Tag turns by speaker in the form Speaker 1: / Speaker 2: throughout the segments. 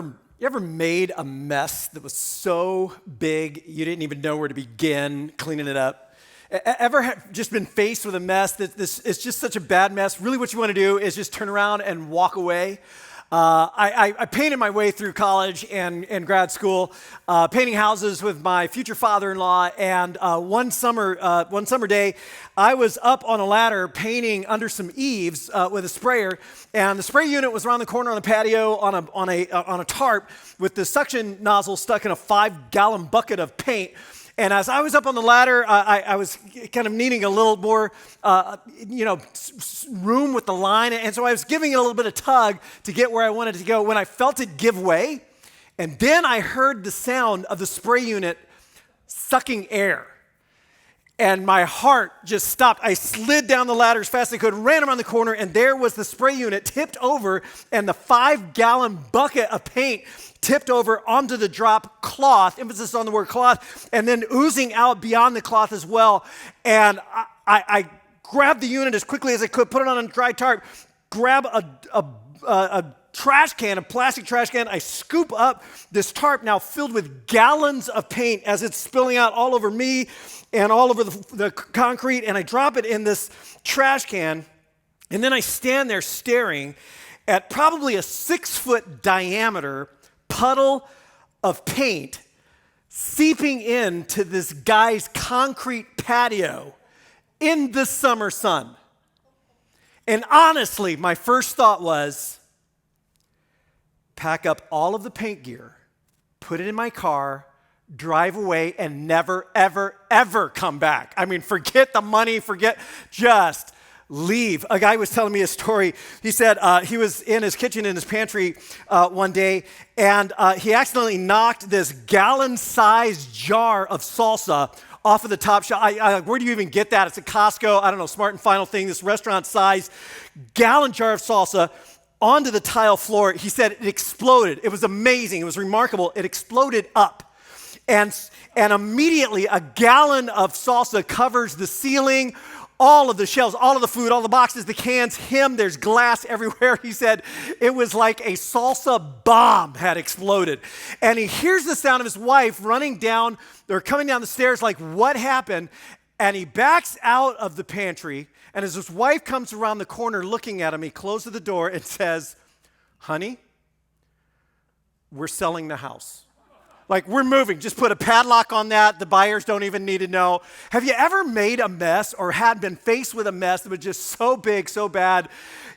Speaker 1: You ever made a mess that was so big you didn't even know where to begin cleaning it up? Ever just been faced with a mess that it's just such a bad mess? Really, what you want to do is just turn around and walk away. I painted my way through college and grad school, painting houses with my future father-in-law. And one summer day, I was up on a ladder painting under some eaves with a sprayer, and the spray unit was around the corner on the patio on a tarp with the suction nozzle stuck in a 5-gallon bucket of paint. And as I was up on the ladder, I was kind of needing a little more, room with the line. And so I was giving it a little bit of tug to get where I wanted to go when I felt it give way. And then I heard the sound of the spray unit sucking air. And my heart just stopped. I slid down the ladder as fast as I could, ran around the corner, and there was the spray unit tipped over, and the 5-gallon bucket of paint tipped over onto the drop cloth, emphasis on the word cloth, and then oozing out beyond the cloth as well. And I grabbed the unit as quickly as I could, put it on a dry tarp, grab a trash can, a plastic trash can. I scoop up this tarp now filled with gallons of paint as it's spilling out all over me and all over the concrete, and I drop it in this trash can, and then I stand there staring at probably a 6-foot diameter puddle of paint seeping into this guy's concrete patio in the summer sun. And honestly, my first thought was, pack up all of the paint gear, put it in my car, drive away, and never, ever, ever come back. I mean, forget the money, just leave. A guy was telling me a story. He said he was in his kitchen, in his pantry one day, and he accidentally knocked this gallon-sized jar of salsa off of the top shelf. Where do you even get that? It's at Costco. I don't know, Smart and Final thing, this restaurant-sized gallon jar of salsa onto the tile floor. He said it exploded. It was amazing. It was remarkable. It exploded up. And immediately a gallon of salsa covers the ceiling, all of the shelves, all of the food, all the boxes, the cans, there's glass everywhere. He said it was like a salsa bomb had exploded. And he hears the sound of his wife running down, they're coming down the stairs like, what happened? And he backs out of the pantry, and as his wife comes around the corner looking at him, he closes the door and says, honey, we're selling the house. Like, we're moving. Just put a padlock on that. The buyers don't even need to know. Have you ever made a mess or had been faced with a mess that was just so big, so bad,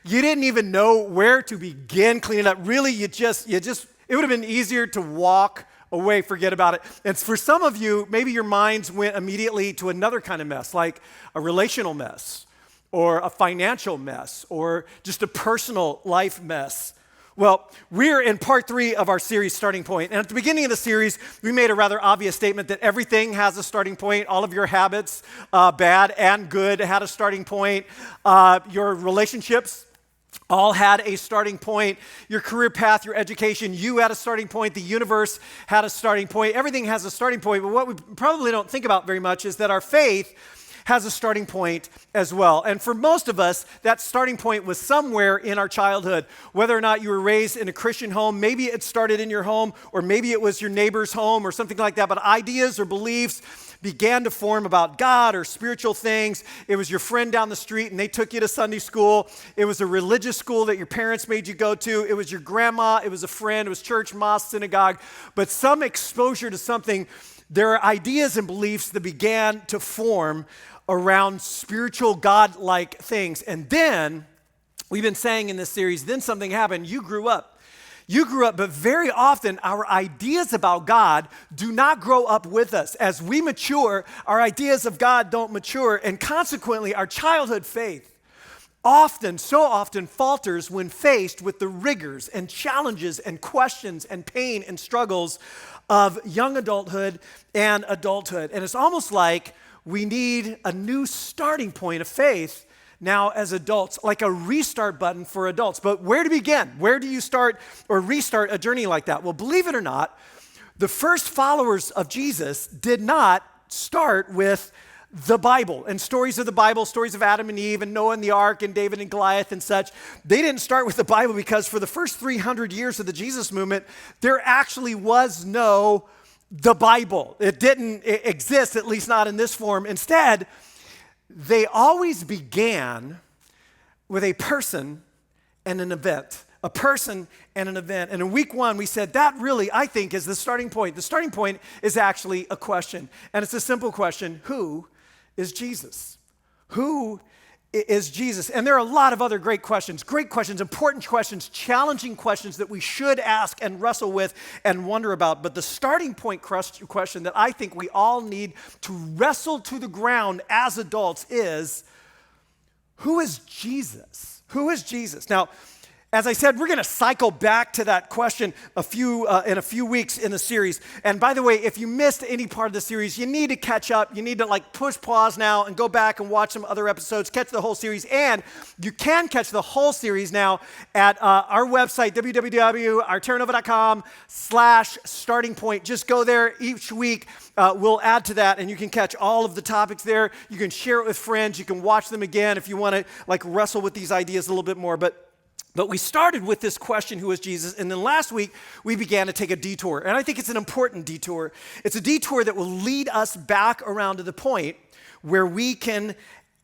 Speaker 1: you didn't even know where to begin cleaning up? Really, it would have been easier to walk away, forget about it. And for some of you, maybe your minds went immediately to another kind of mess, like a relational mess or a financial mess or just a personal life mess. Well, we're in part 3 of our series, Starting Point. And at the beginning of the series, we made a rather obvious statement that everything has a starting point. All of your habits, bad and good, had a starting point. Your relationships all had a starting point. Your career path, your education, you had a starting point. The universe had a starting point. Everything has a starting point. But what we probably don't think about very much is that our faith has a starting point as well. And for most of us, that starting point was somewhere in our childhood. Whether or not you were raised in a Christian home, maybe it started in your home, or maybe it was your neighbor's home or something like that. But ideas or beliefs began to form about God or spiritual things. It was your friend down the street and they took you to Sunday school. It was a religious school that your parents made you go to. It was your grandma. It was a friend. It was church, mosque, synagogue. But some exposure to something, there are ideas and beliefs that began to form around spiritual, God-like things. And then, we've been saying in this series, then something happened. You grew up. You grew up, but very often our ideas about God do not grow up with us. As we mature, our ideas of God don't mature, and consequently, our childhood faith so often falters when faced with the rigors and challenges and questions and pain and struggles of young adulthood and adulthood. And it's almost like we need a new starting point of faith now as adults, like a restart button for adults. But where to begin? Where do you start or restart a journey like that? Well, believe it or not, the first followers of Jesus did not start with the Bible and stories of the Bible, stories of Adam and Eve and Noah and the ark and David and Goliath and such. They didn't start with the Bible because for the first 300 years of the Jesus movement, there actually was no the Bible. It didn't exist, at least not in this form. Instead, they always began with a person and an event. A person and an event. And in week one, we said that really, I think, is the starting point. The starting point is actually a question. And it's a simple question. Who is Jesus? Who is Jesus? And there are a lot of other great questions, important questions, challenging questions that we should ask and wrestle with and wonder about. But the starting point question that I think we all need to wrestle to the ground as adults is, who is Jesus? Who is Jesus? Now, as I said, we're going to cycle back to that question in a few weeks in the series. And by the way, if you missed any part of the series, you need to catch up. You need to push pause now and go back and watch some other episodes, catch the whole series. And you can catch the whole series now at our website, www.arternova.com/starting point. Just go there each week. We'll add to that, and you can catch all of the topics there. You can share it with friends. You can watch them again if you want to wrestle with these ideas a little bit more. But we started with this question, who is Jesus? And then last week, we began to take a detour. And I think it's an important detour. It's a detour that will lead us back around to the point where we can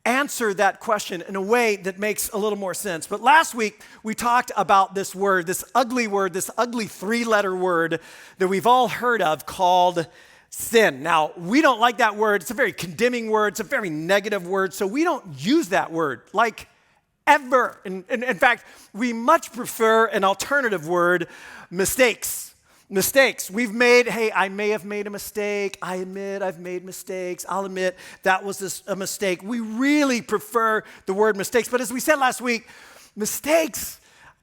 Speaker 1: answer that question in a way that makes a little more sense. But last week, we talked about this ugly 3-letter word that we've all heard of called sin. Now, we don't like that word. It's a very condemning word. It's a very negative word. So we don't use that word ever. In fact, we much prefer an alternative word, mistakes. Mistakes. I may have made a mistake. I admit I've made mistakes. I'll admit that was a mistake. We really prefer the word mistakes. But as we said last week, mistakes,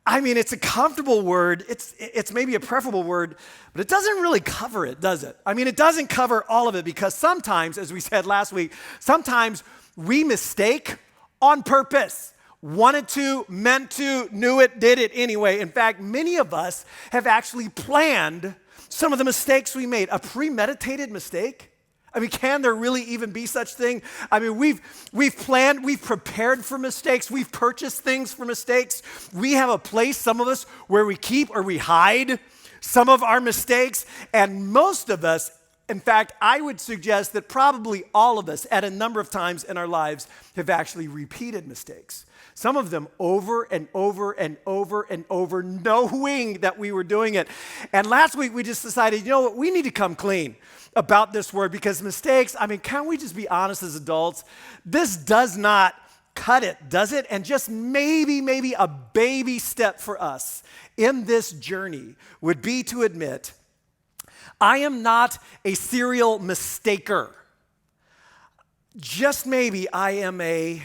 Speaker 1: it's a comfortable word. It's maybe a preferable word, but it doesn't really cover it, does it? It doesn't cover all of it because sometimes, as we said last week, sometimes we mistake on purpose. Wanted to, meant to, knew it, did it anyway. In fact, many of us have actually planned some of the mistakes we made. A premeditated mistake? Can there really even be such thing? We've planned, we've prepared for mistakes, we've purchased things for mistakes. We have a place, some of us, where we keep or we hide some of our mistakes. And most of us, in fact, I would suggest that probably all of us at a number of times in our lives have actually repeated mistakes. Some of them over and over and over and over, knowing that we were doing it. And last week we just decided, you know what, we need to come clean about this word because mistakes, can we just be honest as adults? This does not cut it, does it? And just maybe a baby step for us in this journey would be to admit, I am not a serial mistaker. Just maybe I am a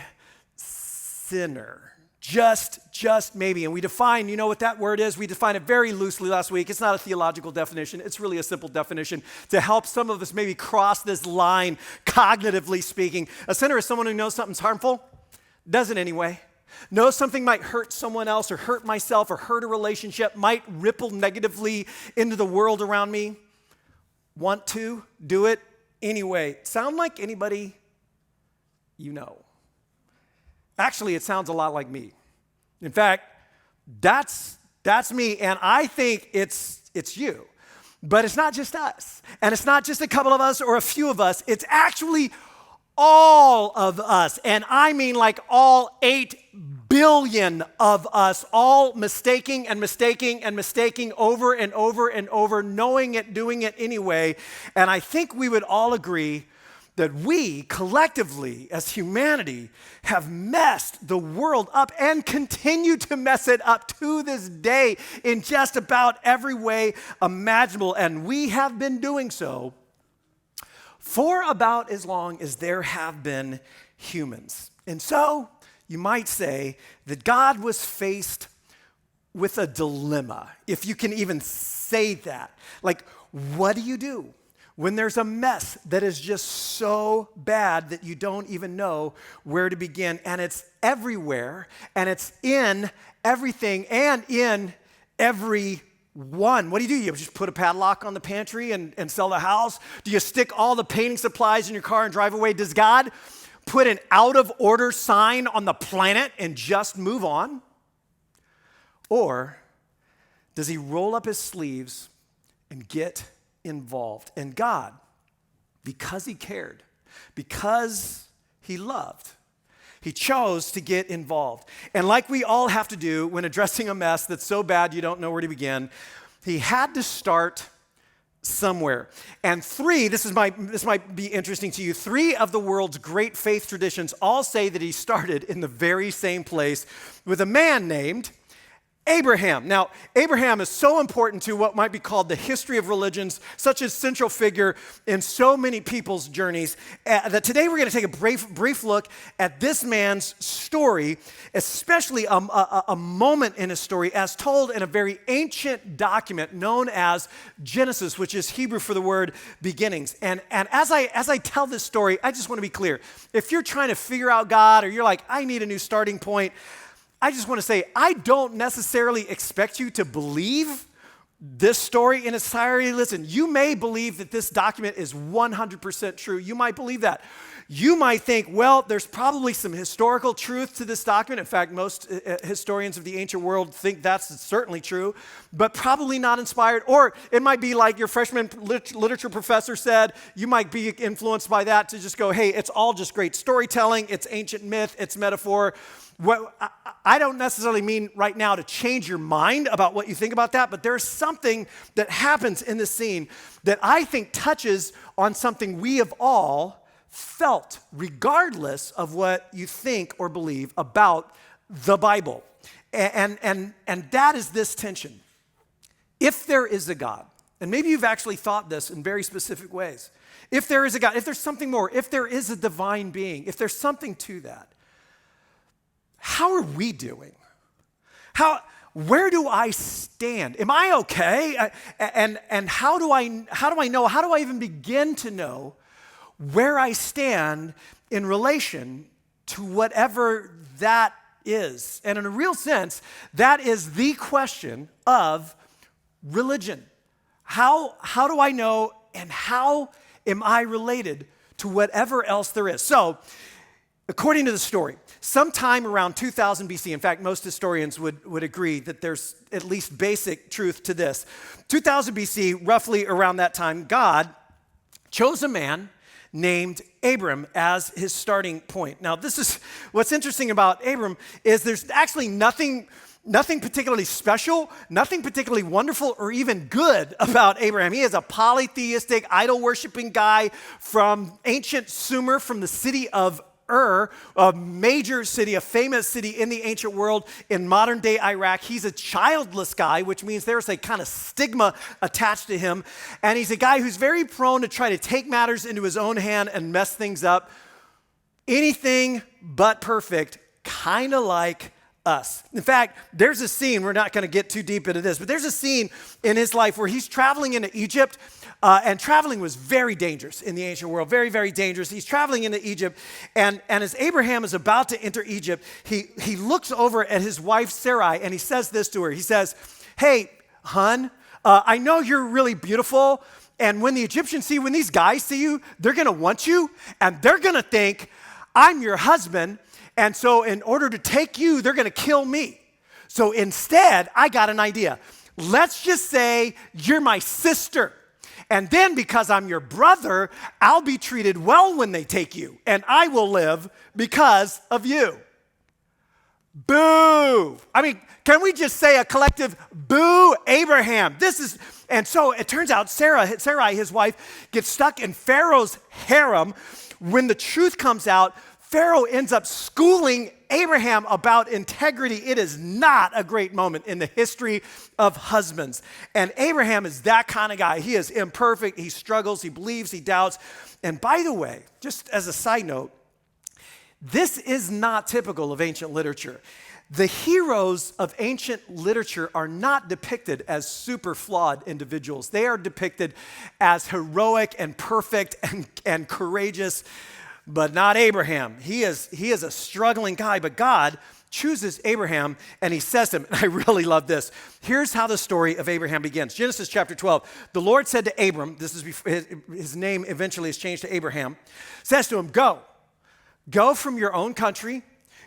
Speaker 1: sinner. Just maybe. And we define, you know what that word is? We define it very loosely last week. It's not a theological definition. It's really a simple definition to help some of us maybe cross this line, cognitively speaking. A sinner is someone who knows something's harmful, does it anyway. Knows something might hurt someone else or hurt myself or hurt a relationship, might ripple negatively into the world around me. Want to do it anyway. Sound like anybody you know? Actually, it sounds a lot like me. In fact, that's me, and I think it's you. But it's not just us, and it's not just a couple of us or a few of us. It's actually all of us, and I mean all 8 billion of us, all mistaking and mistaking and mistaking over and over and over, knowing it, doing it anyway. And I think we would all agree that we collectively as humanity have messed the world up and continue to mess it up to this day in just about every way imaginable. And we have been doing so for about as long as there have been humans. And so you might say that God was faced with a dilemma, if you can even say that. What do you do when there's a mess that is just so bad that you don't even know where to begin, and it's everywhere, and it's in everything and in everyone? One, what do? You just put a padlock on the pantry and sell the house? Do you stick all the painting supplies in your car and drive away? Does God put an out of order sign on the planet and just move on? Or does he roll up his sleeves and get involved? And God, because he cared, because he loved, he chose to get involved. And like we all have to do when addressing a mess that's so bad you don't know where to begin, he had to start somewhere. And this might be interesting to you, 3 of the world's great faith traditions all say that he started in the very same place with a man named Abraham. Now, Abraham is so important to what might be called the history of religions, such a central figure in so many people's journeys, that today we're going to take a brief look at this man's story, especially a moment in his story as told in a very ancient document known as Genesis, which is Hebrew for the word beginnings. And as I tell this story, I just want to be clear. If you're trying to figure out God, or you're like, I need a new starting point, I just want to say, I don't necessarily expect you to believe this story in its entirety. Listen, you may believe that this document is 100% true. You might believe that. You might think, well, there's probably some historical truth to this document. In fact, most historians of the ancient world think that's certainly true, but probably not inspired. Or it might be like your freshman literature professor said, you might be influenced by that to just go, hey, it's all just great storytelling. It's ancient myth. It's metaphor. Well, I don't necessarily mean right now to change your mind about what you think about that, but there's something that happens in this scene that I think touches on something we have all felt, regardless of what you think or believe about the Bible. And that is this tension. If there is a God, and maybe you've actually thought this in very specific ways, if there is a God, if there's something more, if there is a divine being, if there's something to that, how are we doing? Where do I stand? Am I okay? And how do I know? How do I even begin to know where I stand in relation to whatever that is? And in a real sense, that is the question of religion. How do I know, and how am I related to whatever else there is? So, according to the story, sometime around 2000 BC, in fact, most historians would agree that there's at least basic truth to this. 2000 BC, roughly around that time, God chose a man named Abram as his starting point. Now, this is what's interesting about Abram is there's actually nothing particularly special, nothing particularly wonderful or even good about Abraham. He is a polytheistic, idol-worshiping guy from ancient Sumer, from the city of Ur, a major city, a famous city in the ancient world in modern-day Iraq. He's a childless guy, which means there's a kind of stigma attached to him. And he's a guy who's very prone to try to take matters into his own hand and mess things up. Anything but perfect, kind of like us. In fact, there's a scene, we're not going to get too deep into this, but there's a scene in his life where he's traveling into Egypt, and traveling was very dangerous in the ancient world, very, very dangerous. He's traveling into Egypt, and as Abraham is about to enter Egypt, he looks over at his wife Sarai, and he says this to her. He says, hey, hun, I know you're really beautiful, and when the Egyptians when these guys see you, they're going to want you, and they're going to think, I'm your husband, and so in order to take you, they're going to kill me. So instead, I got an idea. Let's just say you're my sister. And then because I'm your brother, I'll be treated well when they take you. And I will live because of you. Boo. I mean, can we just say a collective boo, Abraham? And so it turns out Sarai, his wife, gets stuck in Pharaoh's harem. When the truth comes out, Pharaoh ends up schooling Abraham about integrity. It is not a great moment in the history of husbands. And Abraham is that kind of guy. He is imperfect. He struggles. He believes. He doubts. And by the way, just as a side note, this is not typical of ancient literature. The heroes of ancient literature are not depicted as super flawed individuals. They are depicted as heroic and perfect and courageous. But not Abraham. He is a struggling guy, but God chooses Abraham, and he says to him, and I really love this. Here's how the story of Abraham begins. Genesis chapter 12. The Lord said to Abram, this is before, his name eventually is changed to Abraham, says to him, go from your own country,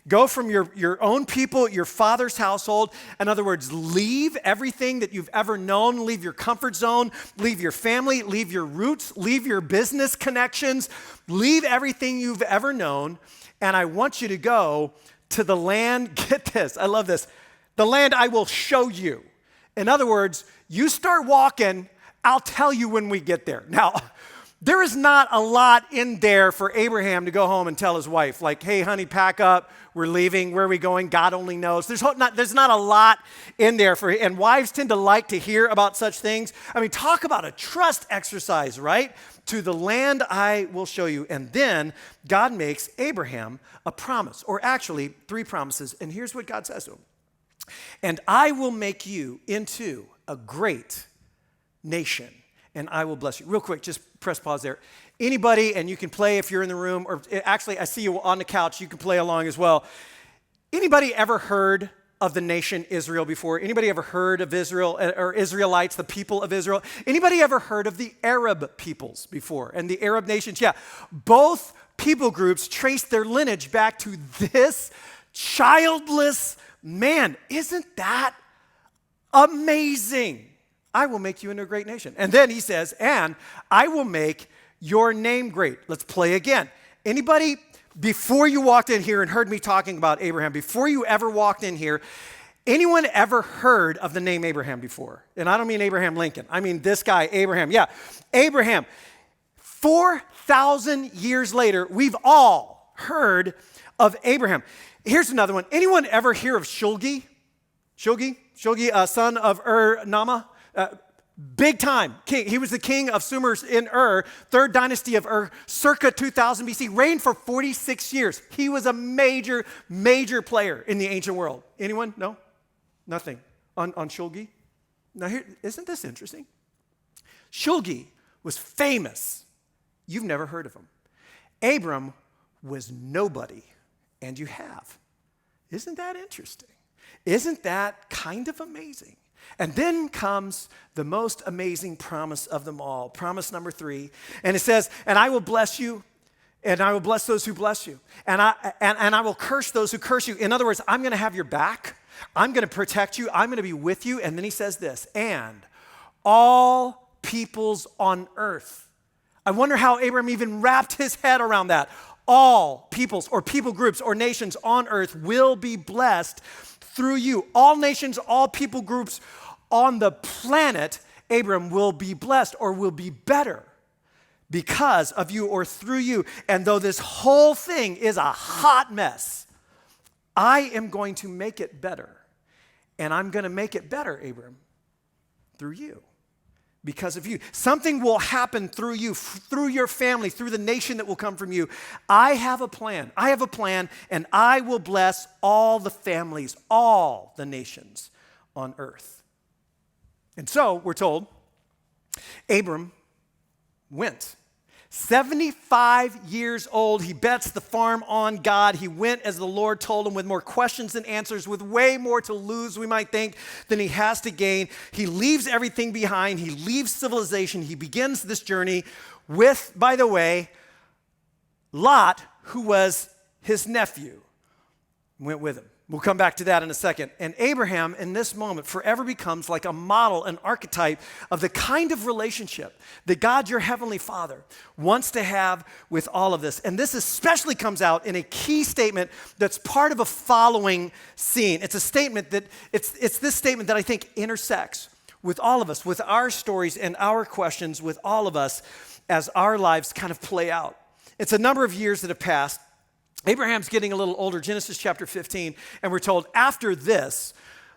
Speaker 1: go from your own people, your father's household. In other words, leave everything that you've ever known, leave your comfort zone, leave your family, leave your roots, leave your business connections, leave everything you've ever known, and I want you to go to the land, get this, I love this, the land I will show you. In other words, you start walking, I'll tell you when we get there. Now, there is not a lot in there for Abraham to go home and tell his wife, like, hey, honey, pack up, we're leaving, where are we going? God only knows. There's not a lot in there for, and wives tend to like to hear about such things. I mean, talk about a trust exercise, right? To the land I will show you. And then God makes Abraham a promise, or actually 3 promises. And here's what God says to him. And I will make you into a great nation, and I will bless you. Real quick, just press pause there. Anybody, and you can play if you're in the room, or actually I see you on the couch, you can play along as well. Anybody ever heard of the nation Israel before? Anybody ever heard of Israel or Israelites, the people of Israel? Anybody ever heard of the Arab peoples before and the Arab nations? Yeah, both people groups trace their lineage back to this childless man. Isn't that amazing? I will make you into a great nation. And then he says, and I will make your name great. Let's play again. Anybody, before you walked in here and heard me talking about Abraham, before you ever walked in here, anyone ever heard of the name Abraham before? And I don't mean Abraham Lincoln. I mean this guy, Abraham. Yeah, Abraham. 4,000 years later, we've all heard of Abraham. Here's another one. Anyone ever hear of Shulgi? Shulgi, son of Nama? Big time king. He was the king of Sumer in third dynasty of circa 2000 BC, reigned for 46 years. He was a major player in the ancient world. Anyone? No? Nothing. On Shulgi? Now here, isn't this interesting? Shulgi was famous. You've never heard of him. Abram was nobody, and you have. Isn't that interesting? Isn't that kind of amazing? And then comes the most amazing promise of them all, promise number 3. And it says, and I will bless you, and I will bless those who bless you, and I will curse those who curse you. In other words, I'm going to have your back. I'm going to protect you. I'm going to be with you. And then he says this, and all peoples on earth. I wonder how Abraham even wrapped his head around that. All peoples or people groups or nations on earth will be blessed through you. All nations, all people groups on the planet, Abram will be blessed or will be better because of you or through you. And though this whole thing is a hot mess, I am going to make it better. And I'm going to make it better, Abram, through you. Because of you. Something will happen through you, through your family, through the nation that will come from you. I have a plan. I have a plan, and I will bless all the families, all the nations on earth. And so, we're told, Abram went. 75 years old, he bets the farm on God. He went as the Lord told him with more questions than answers, with way more to lose, we might think, than he has to gain. He leaves everything behind. He leaves civilization. He begins this journey with, by the way, Lot, who was his nephew, went with him. We'll come back to that in a second. And Abraham, in this moment, forever becomes like a model, an archetype of the kind of relationship that God, your heavenly Father, wants to have with all of this. And this especially comes out in a key statement that's part of a following scene. It's a statement that, it's this statement that I think intersects with all of us, with our stories and our questions, with all of us as our lives kind of play out. It's a number of years that have passed. Abraham's getting a little older, Genesis chapter 15, and we're told after this,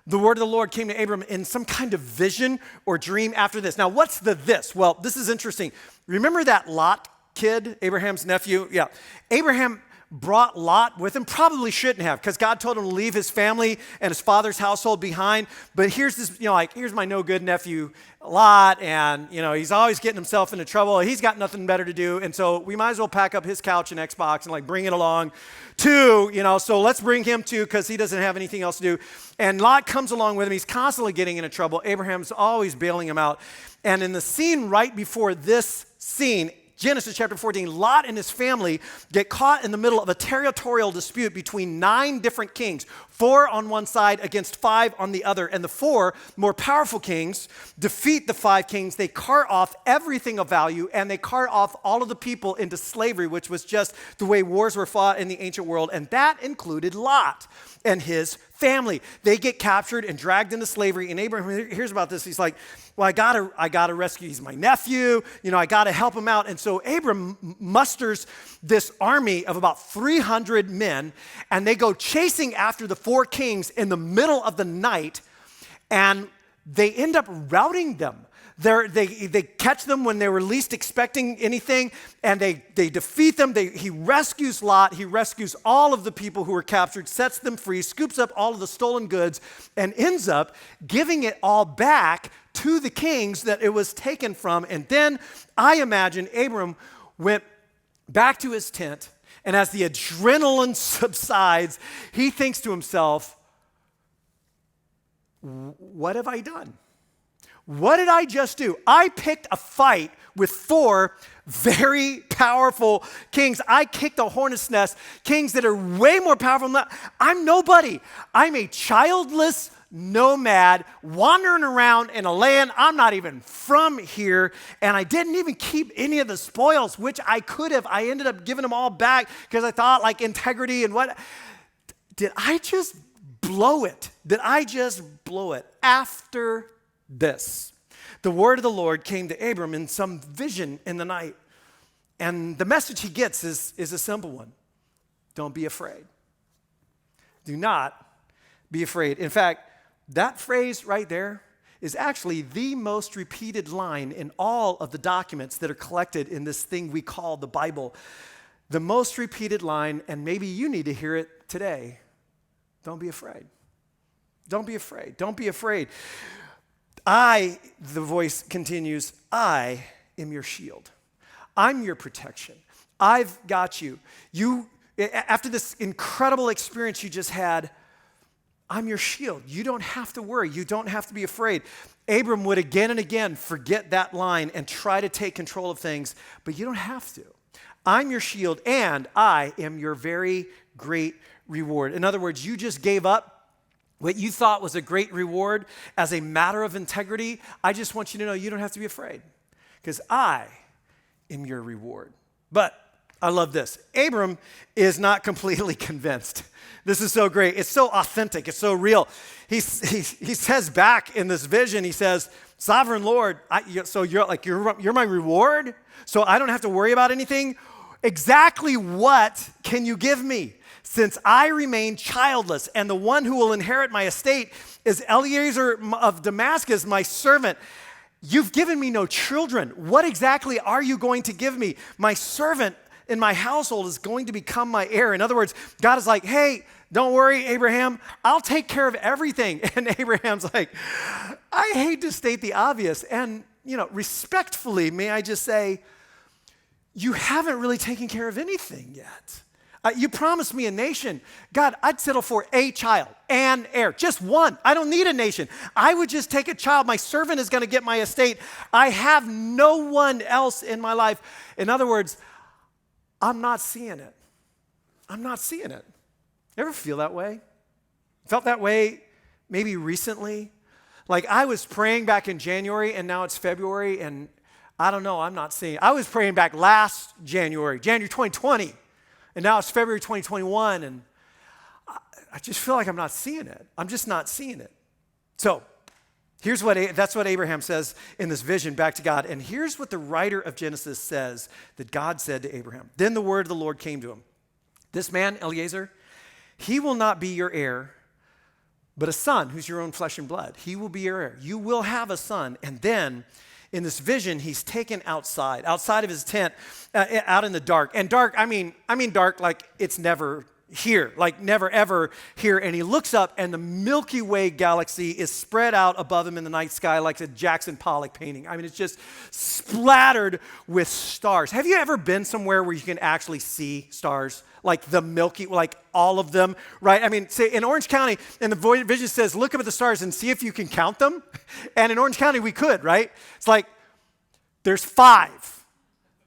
Speaker 1: the word of the Lord came to Abram in some kind of vision or dream after this. Now, what's the this? Well, this is interesting. Remember that Lot kid, Abraham's nephew? Yeah. Abraham brought Lot with him. Probably shouldn't have, because God told him to leave his family and his father's household behind. But here's this, here's my no good nephew Lot, and he's always getting himself into trouble. He's got nothing better to do, and so we might as well pack up his couch and Xbox and bring it along too. So let's bring him too, because he doesn't have anything else to do. And Lot comes along with him. He's constantly getting into trouble. Abraham's always bailing him out. And in the scene right before this scene, Genesis chapter 14, Lot and his family get caught in the middle of a territorial dispute between 9 different kings, 4 on one side against 5 on the other. And the 4 more powerful kings defeat the 5 kings. They cart off everything of value, and they cart off all of the people into slavery, which was just the way wars were fought in the ancient world. And that included Lot and his family. They get captured and dragged into slavery. And Abraham hears about this. He's like, well, I gotta rescue. He's my nephew. I gotta help him out. And so Abram musters this army of about 300 men, and they go chasing after the 4 kings in the middle of the night, and they end up routing them. They catch them when they were least expecting anything, and they defeat them. He rescues Lot. He rescues all of the people who were captured, sets them free, scoops up all of the stolen goods, and ends up giving it all back to the kings that it was taken from. And then I imagine Abram went back to his tent, and as the adrenaline subsides, he thinks to himself, what have I done? What did I just do? I picked a fight with 4 very powerful kings. I kicked a hornet's nest, kings that are way more powerful than that. I'm nobody. I'm a childless nomad wandering around in a land I'm not even from here, and I didn't even keep any of the spoils, which I could have. I ended up giving them all back because I thought integrity and what. Did I just blow it? Did I just blow it? After this, the word of the Lord came to Abram in some vision in the night. And the message he gets is a simple one. Don't be afraid. Do not be afraid. In fact, that phrase right there is actually the most repeated line in all of the documents that are collected in this thing we call the Bible. The most repeated line, and maybe you need to hear it today. Don't be afraid. Don't be afraid. Don't be afraid. The voice continues, I am your shield. I'm your protection. I've got you. After this incredible experience you just had, I'm your shield. You don't have to worry. You don't have to be afraid. Abram would again and again forget that line and try to take control of things, but you don't have to. I'm your shield, and I am your very great reward. In other words, you just gave up what you thought was a great reward as a matter of integrity. I just want you to know you don't have to be afraid, because I am your reward. But I love this. Abram is not completely convinced. This is so great. It's so authentic. It's so real. He says back in this vision, he says, Sovereign Lord, so you're my reward? So I don't have to worry about anything? Exactly what can you give me? Since I remain childless, and the one who will inherit my estate is Eliezer of Damascus, my servant. You've given me no children. What exactly are you going to give me? My servant in my household is going to become my heir. In other words, God is like, hey, don't worry, Abraham, I'll take care of everything. And Abraham's like, I hate to state the obvious. And, respectfully, may I just say, you haven't really taken care of anything yet. You promised me a nation. God, I'd settle for a child, an heir, just one. I don't need a nation. I would just take a child. My servant is going to get my estate. I have no one else in my life. In other words, I'm not seeing it. I'm not seeing it. Ever feel that way? Felt that way maybe recently? Like I was praying back in January, and now it's February, and I don't know, I'm not seeing it. I was praying back last January 2020. And now it's February 2021, and I just feel like I'm not seeing it. I'm just not seeing it. So that's what Abraham says in this vision back to God. And here's what the writer of Genesis says that God said to Abraham. Then the word of the Lord came to him. This man, Eliezer, he will not be your heir, but a son who's your own flesh and blood. He will be your heir. You will have a son. And then in this vision, he's taken outside of his tent, out in the dark. And dark, I mean dark like it's never here, like never ever here. And he looks up and the Milky Way galaxy is spread out above him in the night sky like a Jackson Pollock painting. I mean, it's just splattered with stars. Have you ever been somewhere where you can actually see stars? Like the Milky, like all of them, right? I mean, say in Orange County, and the vision says, look up at the stars and see if you can count them. And in Orange County, we could, right? It's like, there's 5.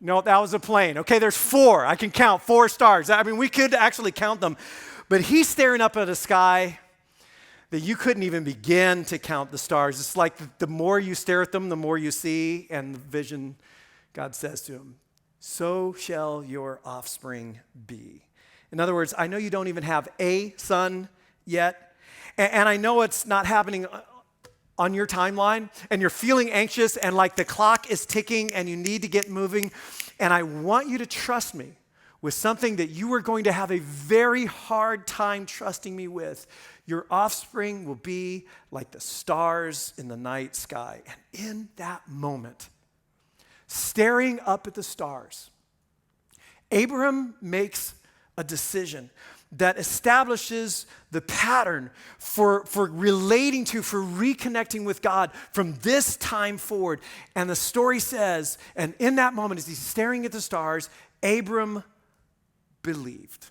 Speaker 1: No, that was a plane. Okay, there's 4. I can count 4 stars. I mean, we could actually count them. But he's staring up at a sky that you couldn't even begin to count the stars. It's like the more you stare at them, the more you see. And the vision, God says to him, so shall your offspring be. In other words, I know you don't even have a son yet. And I know it's not happening on your timeline, and you're feeling anxious, and like the clock is ticking, and you need to get moving. And I want you to trust me with something that you are going to have a very hard time trusting me with. Your offspring will be like the stars in the night sky. And in that moment, staring up at the stars, Abram makes a decision that establishes the pattern for relating to, for reconnecting with God from this time forward. And the story says, and in that moment, as he's staring at the stars, Abram believed.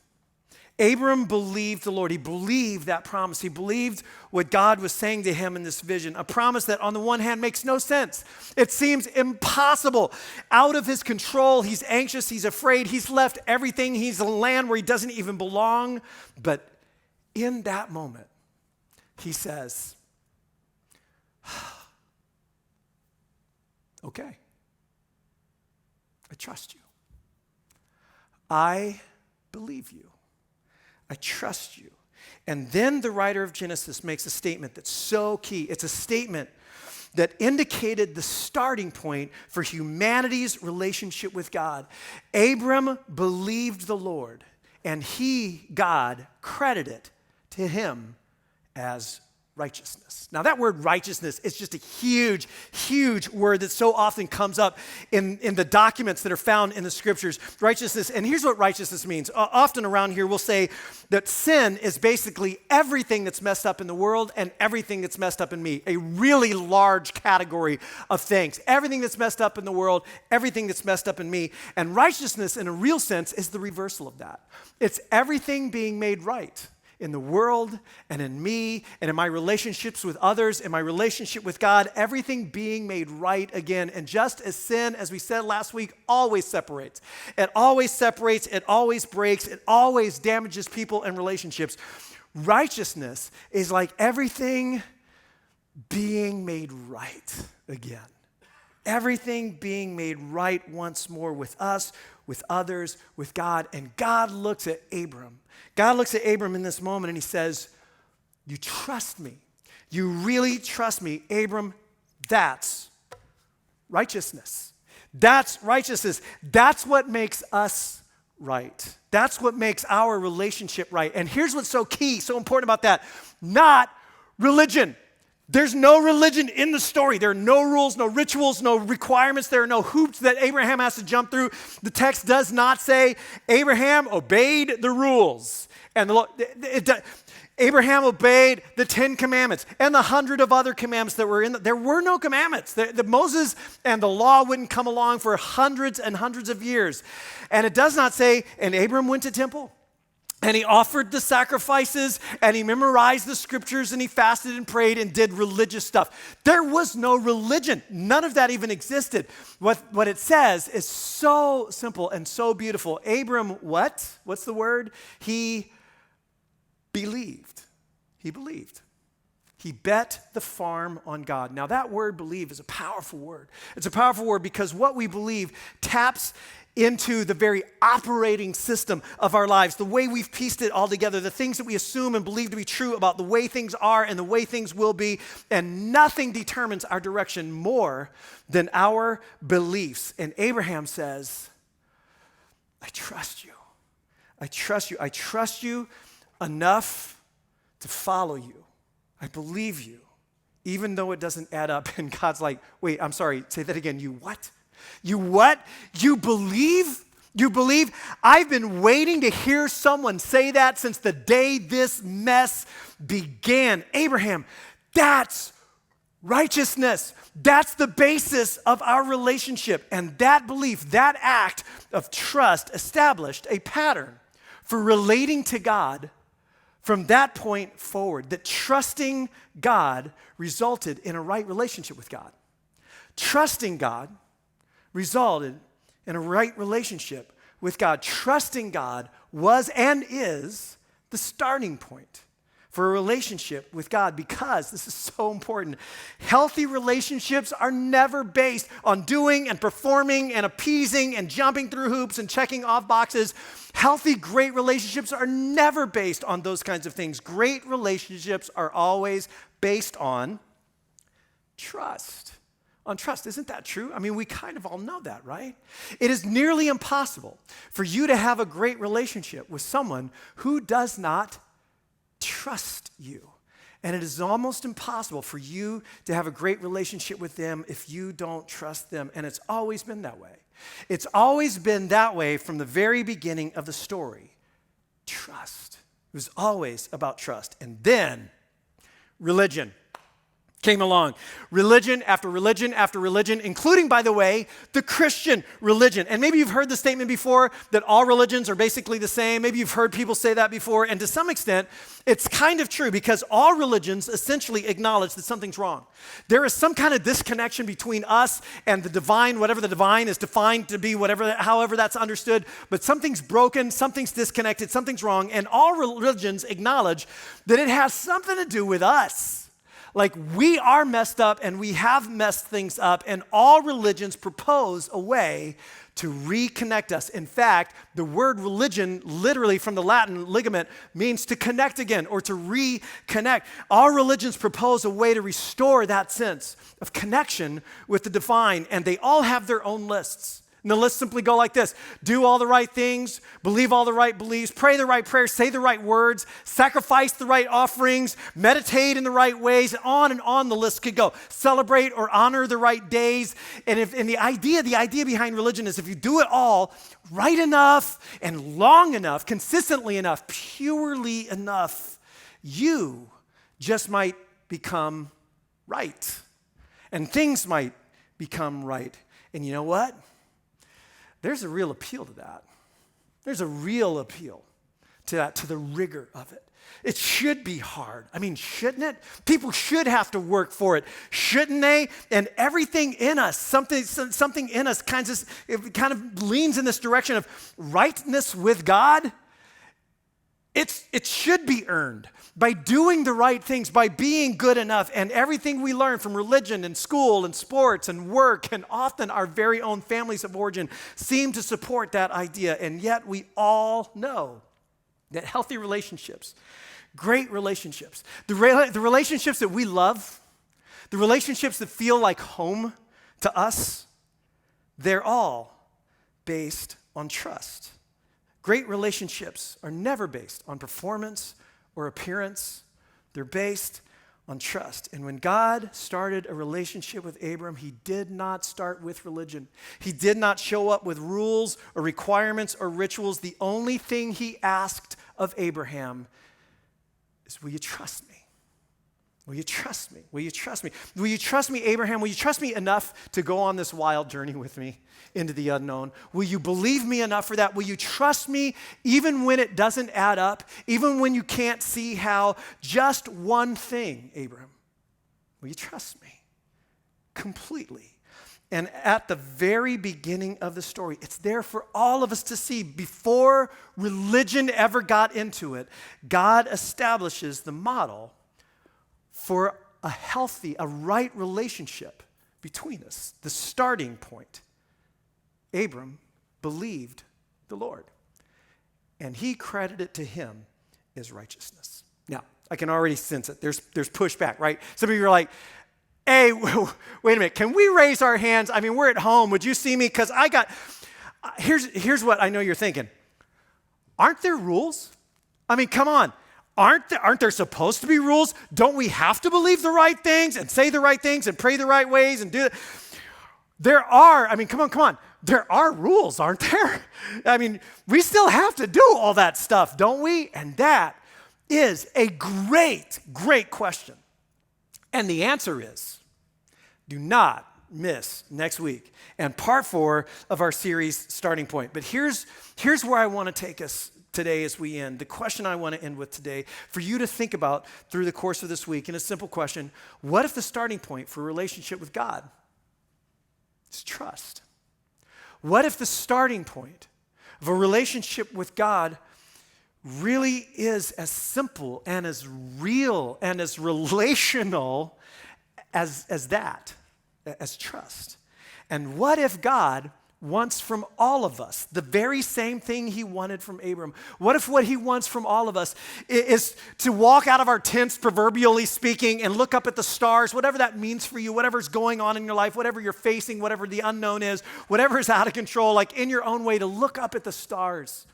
Speaker 1: Abram believed the Lord. He believed that promise. He believed what God was saying to him in this vision, a promise that on the one hand makes no sense. It seems impossible, out of his control. He's anxious, he's afraid, he's left everything. He's in a land where he doesn't even belong. But in that moment, he says, okay, I trust you. I believe you. I trust you. And then the writer of Genesis makes a statement that's so key. It's a statement that indicated the starting point for humanity's relationship with God. Abram believed the Lord, and he, God, credited to him as righteousness. Now that word righteousness is just a huge, huge word that so often comes up in the documents that are found in the scriptures. Righteousness, and here's what righteousness means. Often around here we'll say that sin is basically everything that's messed up in the world and everything that's messed up in me. A really large category of things. Everything that's messed up in the world, everything that's messed up in me. And righteousness in a real sense is the reversal of that. It's everything being made right in the world and in me and in my relationships with others, in my relationship with God, everything being made right again. And just as sin, as we said last week, always separates. It always separates, it always breaks, it always damages people and relationships. Righteousness is like everything being made right again. Everything being made right once more with us, with others, with God. And God looks at Abram. God looks at Abram in this moment and he says, you trust me. You really trust me. Abram, that's righteousness. That's righteousness. That's what makes us right. That's what makes our relationship right. And here's what's so key, so important about that. Not religion. There's no religion in the story. There are no rules, no rituals, no requirements. There are no hoops that Abraham has to jump through. The text does not say Abraham obeyed the rules. And Abraham obeyed the 10 commandments and the 100 of other commandments that were in. There were no commandments. Moses and the law wouldn't come along for hundreds and hundreds of years. And it does not say, and Abram went to temple. And he offered the sacrifices, and he memorized the scriptures, and he fasted and prayed and did religious stuff. There was no religion. None of that even existed. What it says is so simple and so beautiful. Abram, what? What's the word? He believed. He believed. He bet the farm on God. Now that word believe is a powerful word. It's a powerful word because what we believe taps into the very operating system of our lives, the way we've pieced it all together, the things that we assume and believe to be true about the way things are and the way things will be, and nothing determines our direction more than our beliefs. And Abraham says, I trust you. I trust you. I trust you enough to follow you. I believe you even though it doesn't add up. And God's like, wait, I'm sorry, say that again. You what? You what? You believe? You believe? I've been waiting to hear someone say that since the day this mess began. Abraham, that's righteousness. That's the basis of our relationship. And that belief, that act of trust established a pattern for relating to God from that point forward. That trusting God resulted in a right relationship with God. Trusting God resulted in a right relationship with God. Trusting God was and is the starting point for a relationship with God, because this is so important. Healthy relationships are never based on doing and performing and appeasing and jumping through hoops and checking off boxes. Healthy, great relationships are never based on those kinds of things. Great relationships are always based on trust. On trust. Isn't that true? I mean, we kind of all know that, right? It is nearly impossible for you to have a great relationship with someone who does not trust you. And it is almost impossible for you to have a great relationship with them if you don't trust them. And it's always been that way. It's always been that way from the very beginning of the story. Trust. It was always about trust. And then religion came along. Religion after religion after religion, including, by the way, the Christian religion. And maybe you've heard the statement before that all religions are basically the same. Maybe you've heard people say that before. And to some extent, it's kind of true, because all religions essentially acknowledge that something's wrong. There is some kind of disconnection between us and the divine, whatever the divine is defined to be, however that's understood. But something's broken, something's disconnected, something's wrong. And all religions acknowledge that it has something to do with us. Like, we are messed up and we have messed things up, and all religions propose a way to reconnect us. In fact, the word religion, literally from the Latin ligament, means to connect again or to reconnect. All religions propose a way to restore that sense of connection with the divine, and they all have their own lists. And the lists simply go like this: do all the right things, believe all the right beliefs, pray the right prayers, say the right words, sacrifice the right offerings, meditate in the right ways, and on the list could go. Celebrate or honor the right days. And the idea behind religion is if you do it all right enough and long enough, consistently enough, purely enough, you just might become right. And things might become right. And you know what? There's a real appeal to that. There's a real appeal to that, to the rigor of it. It should be hard. I mean, shouldn't it? People should have to work for it, shouldn't they? And everything in us, something in us kind of leans in this direction of rightness with God. It should be earned by doing the right things, by being good enough. And everything we learn from religion and school and sports and work and often our very own families of origin seem to support that idea. And yet we all know that healthy relationships, great relationships, the relationships that we love, the relationships that feel like home to us, they're all based on trust. Great relationships are never based on performance or appearance. They're based on trust. And when God started a relationship with Abram, he did not start with religion. He did not show up with rules or requirements or rituals. The only thing he asked of Abraham is, will you trust me? Will you trust me? Will you trust me? Will you trust me, Abraham? Will you trust me enough to go on this wild journey with me into the unknown? Will you believe me enough for that? Will you trust me even when it doesn't add up, even when you can't see how? Just one thing, Abraham. Will you trust me completely? And at the very beginning of the story, it's there for all of us to see. Before religion ever got into it, God establishes the model for a healthy, a right relationship between us, the starting point. Abram believed the Lord, and he credited to him as righteousness. Now, I can already sense it. There's pushback, right? Some of you are like, hey, wait a minute, can we raise our hands? I mean, we're at home. Would you see me? Because here's what I know you're thinking. Aren't there rules? I mean, come on. Aren't there supposed to be rules? Don't we have to believe the right things and say the right things and pray the right ways and do it? There are, come on. There are rules, aren't there? We still have to do all that stuff, don't we? And that is a great, great question. And the answer is, do not miss next week and part 4 of our series, Starting Point. But here's where I want to take us today as we end. The question I want to end with today for you to think about through the course of this week, and a simple question: what if the starting point for a relationship with God is trust? What if the starting point of a relationship with God really is as simple and as real and as relational as that, as trust? And what if God wants from all of us the very same thing he wanted from Abram? What if what he wants from all of us is to walk out of our tents, proverbially speaking, and look up at the stars, whatever that means for you, whatever's going on in your life, whatever you're facing, whatever the unknown is, whatever is out of control, like in your own way, to look up at the stars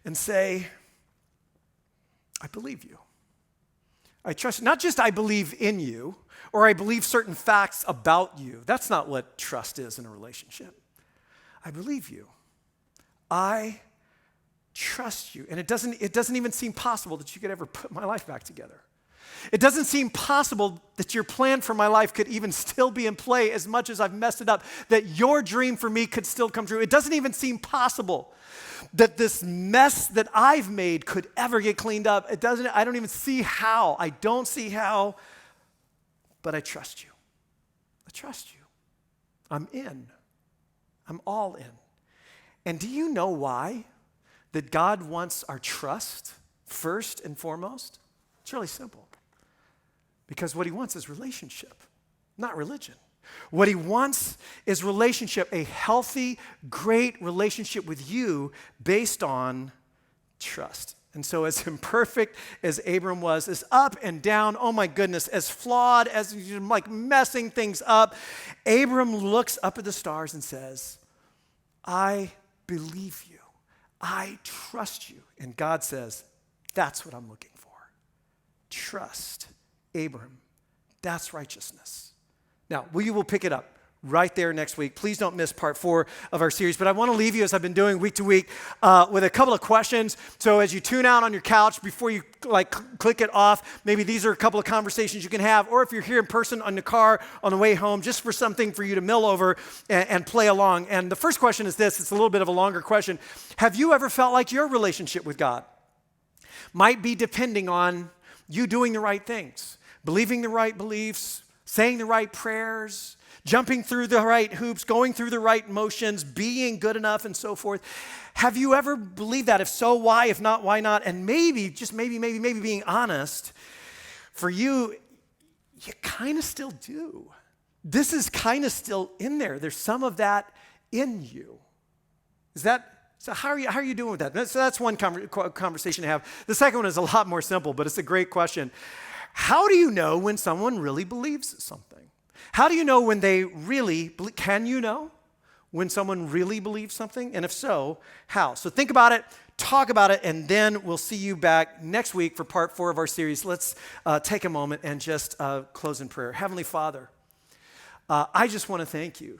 Speaker 1: and say, I believe you. I trust you. Not just I believe in you, or I believe certain facts about you. That's not what trust is in a relationship. I believe you. I trust you. And it doesn't even seem possible that you could ever put my life back together. It doesn't seem possible that your plan for my life could even still be in play as much as I've messed it up, that your dream for me could still come true. It doesn't even seem possible that this mess that I've made could ever get cleaned up. I don't even see how. I don't see how, but I trust you. I trust you. I'm in. I'm all in. And do you know why that God wants our trust first and foremost? It's really simple. Because what he wants is relationship, not religion. What he wants is relationship, a healthy, great relationship with you based on trust. And so as imperfect as Abram was, as up and down, oh my goodness, as flawed, as like messing things up, Abram looks up at the stars and says, I believe you. I trust you. And God says, that's what I'm looking for. Trust. Abram, that's righteousness. Now, we will pick it up right there next week. Please don't miss part 4 of our series. But I want to leave you, as I've been doing week to week, with a couple of questions. So as you tune out on your couch, before you click it off, maybe these are a couple of conversations you can have. Or if you're here in person on the car on the way home, just for something for you to mill over and play along. And the first question is this. It's a little bit of a longer question. Have you ever felt like your relationship with God might be depending on you doing the right things, believing the right beliefs, saying the right prayers, jumping through the right hoops, going through the right motions, being good enough, and so forth? Have you ever believed that? If so, why? If not, why not? And maybe, just maybe being honest, for you, you kind of still do. This is kind of still in there. There's some of that in you. So how are you doing with that? So that's one conversation to have. The second one is a lot more simple, but it's a great question. How do you know when someone really believes something? How do you know when they really believe? Can you know when someone really believes something? And if so, how? So think about it, talk about it, and then we'll see you back next week for part 4 of our series. Let's take a moment and just close in prayer. Heavenly Father, I just want to thank you,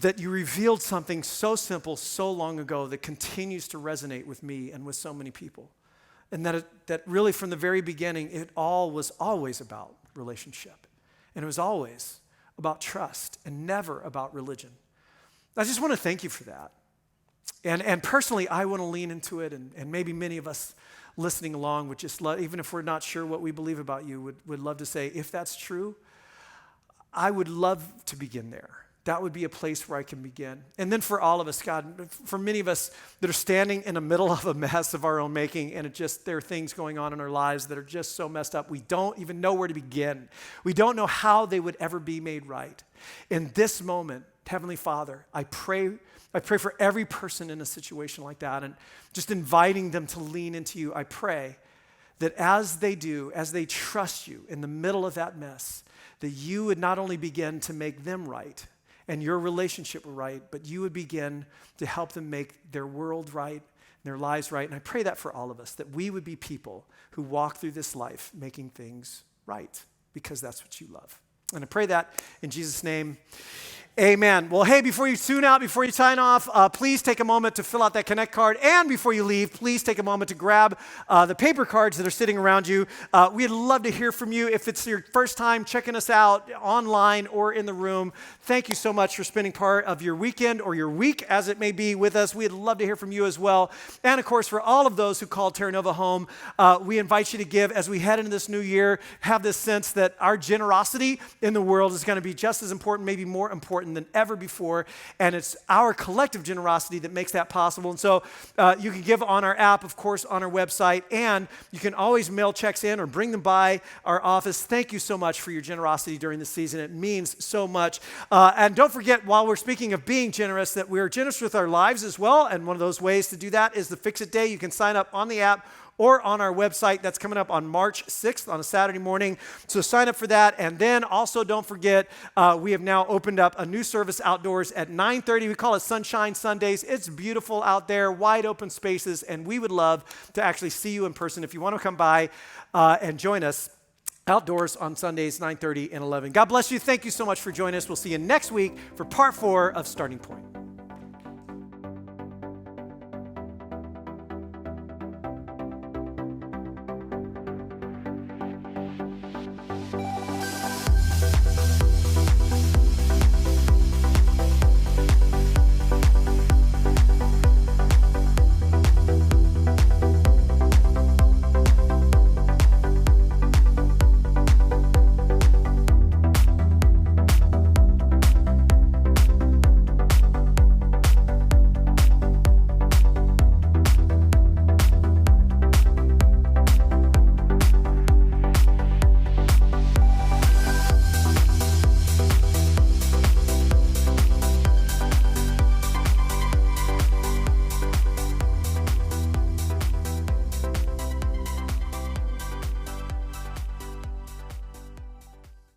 Speaker 1: that you revealed something so simple so long ago that continues to resonate with me and with so many people. And that really from the very beginning, it all was always about relationship. And it was always about trust and never about religion. I just want to thank you for that. And personally, I want to lean into it, and maybe many of us listening along would just love, even if we're not sure what we believe about you, would love to say, if that's true, I would love to begin there. That would be a place where I can begin. And then for all of us, God, for many of us that are standing in the middle of a mess of our own making, and there are things going on in our lives that are just so messed up, we don't even know where to begin. We don't know how they would ever be made right. In this moment, Heavenly Father, I pray for every person in a situation like that, and just inviting them to lean into you. I pray that as they trust you in the middle of that mess, that you would not only begin to make them right, and your relationship right, but you would begin to help them make their world right, their lives right. And I pray that for all of us, that we would be people who walk through this life making things right, because that's what you love. And I pray that in Jesus' name. Amen. Well, hey, before you tune out, before you sign off, please take a moment to fill out that Connect card. And before you leave, please take a moment to grab the paper cards that are sitting around you. We'd love to hear from you. If it's your first time checking us out online or in the room, thank you so much for spending part of your weekend or your week, as it may be, with us. We'd love to hear from you as well. And of course, for all of those who call Terra Nova home, we invite you to give as we head into this new year. Have this sense that our generosity in the world is going to be just as important, maybe more important than ever before, and it's our collective generosity that makes that possible. And so you can give on our app, of course, on our website, and you can always mail checks in or bring them by our office. Thank you so much for your generosity during the season. It means so much. And don't forget, while we're speaking of being generous, that we're generous with our lives as well, and one of those ways to do that is the Fix-It Day. You can sign up on the app or on our website. That's coming up on March 6th on a Saturday morning. So sign up for that. And then also don't forget, we have now opened up a new service outdoors at 9:30. We call it Sunshine Sundays. It's beautiful out there, wide open spaces, and we would love to actually see you in person if you want to come by and join us outdoors on Sundays, 9:30 and 11. God bless you. Thank you so much for joining us. We'll see you next week for part 4 of Starting Point.